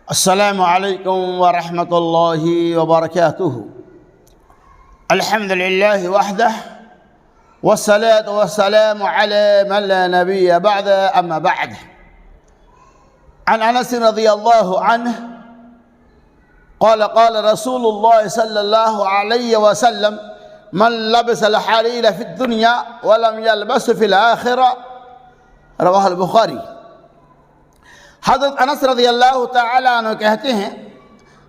السلام علیکم ورحمۃ اللہ وبرکاتہ۔ الحمد للہ وحدہ والصلاة والسلام على من لا نبی بعد اما بعد۔ عن انس رضی اللہ عنہ قال قال رسول اللہ صلی اللہ علیہ وسلم من لبس الحریر فی الدنیا ولم يلبس فی الآخرہ، رواہ البخاری۔ حضرت انس رضی اللہ تعالیٰ عنہ کہتے ہیں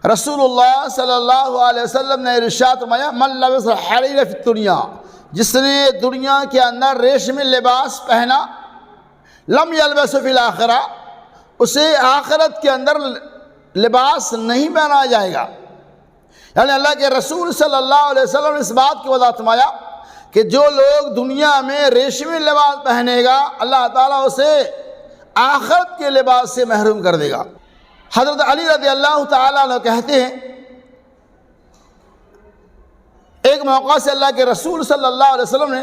رسول اللہ صلی اللہ علیہ وسلم نے ارشاد فرمایا من لبس الحریر فی الدنیا، جس نے دنیا کے اندر ریشمی لباس پہنا، لم یلبس فی الآخرہ، اسے آخرت کے اندر لباس نہیں پہنا جائے گا۔ یعنی اللہ کے رسول صلی اللہ علیہ وسلم نے اس بات کی وضاحت فرمایا کہ جو لوگ دنیا میں ریشمی لباس پہنے گا اللہ تعالیٰ اسے آخرت کے لباس سے محروم کر دے گا۔ حضرت علی رضی اللہ تعالیٰ عنہ کہتے ہیں ایک موقع سے اللہ کے رسول صلی اللہ علیہ وسلم نے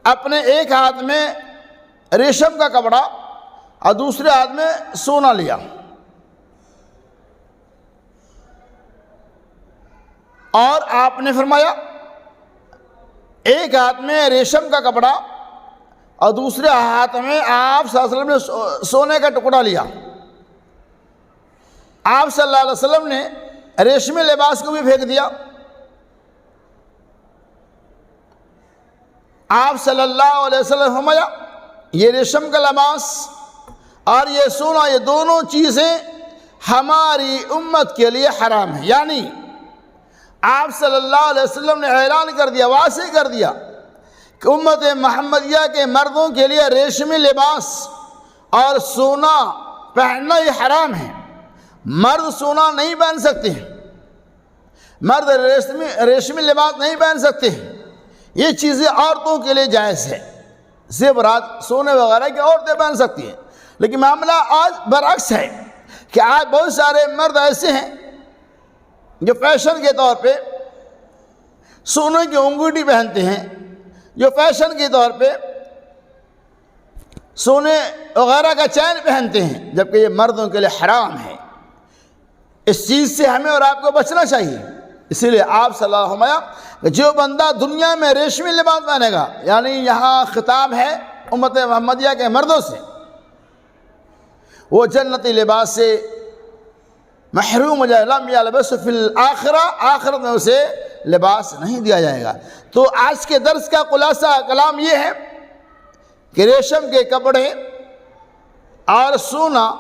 اپنے ایک ہاتھ میں ریشم کا کپڑا اور دوسرے ہاتھ میں سونا لیا اور آپ نے فرمایا ایک ہاتھ میں ریشم کا کپڑا اور دوسرے ہاتھ میں آپ صلی اللہ علیہ وسلم نے سونے کا ٹکڑا لیا۔ آپ صلی اللہ علیہ وسلم نے ریشمی لباس کو بھی پھینک دیا۔ آپ صلی اللہ علیہ وسلم فرمایا یہ ریشم کا لباس اور یہ سونا، یہ دونوں چیزیں ہماری امت کے لیے حرام ہیں۔ یعنی آپ صلی اللہ علیہ وسلم نے اعلان کر دیا، واضح کر دیا کہ امت محمدیہ کے مردوں کے لیے ریشمی لباس اور سونا پہننا ہی حرام ہے۔ مرد سونا نہیں پہن سکتے ہیں، مرد ریشمی لباس نہیں پہن سکتے ہیں، یہ چیزیں عورتوں کے لیے جائز ہے۔ زیورات سونے وغیرہ کی عورتیں پہن سکتی ہیں، لیکن معاملہ آج برعکس ہے کہ آج بہت سارے مرد ایسے ہیں جو فیشن کے طور پہ سونے کی انگوٹھی پہنتے ہیں، جو فیشن کے طور پہ سونے وغیرہ کا چین پہنتے ہیں، جبکہ یہ مردوں کے لیے حرام ہے۔ اس چیز سے ہمیں اور آپ کو بچنا چاہیے۔ اسی لیے آپ صلی اللہ علیہ وسلم کہ جو بندہ دنیا میں ریشمی لباس پہنے گا، یعنی یہاں خطاب ہے امت محمدیہ کے مردوں سے، وہ جنتی لباس سے محروم ہو جائے۔ لم یلبس فی الآخرہ، آخرت میں اسے لباس نہیں دیا جائے گا۔ تو آج کے درس کا خلاصہ کلام یہ ہے کہ ریشم کے کپڑے اور سونا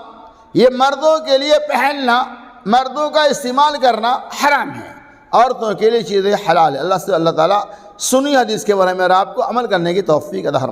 یہ مردوں کے لیے پہننا، مردوں کا استعمال کرنا حرام ہے، عورتوں کے لیے چیزیں حلال ہے۔ اللہ سے اللہ تعالیٰ سنی حدیث کے بارے میں آپ کو عمل کرنے کی توفیق عطا فرمائے۔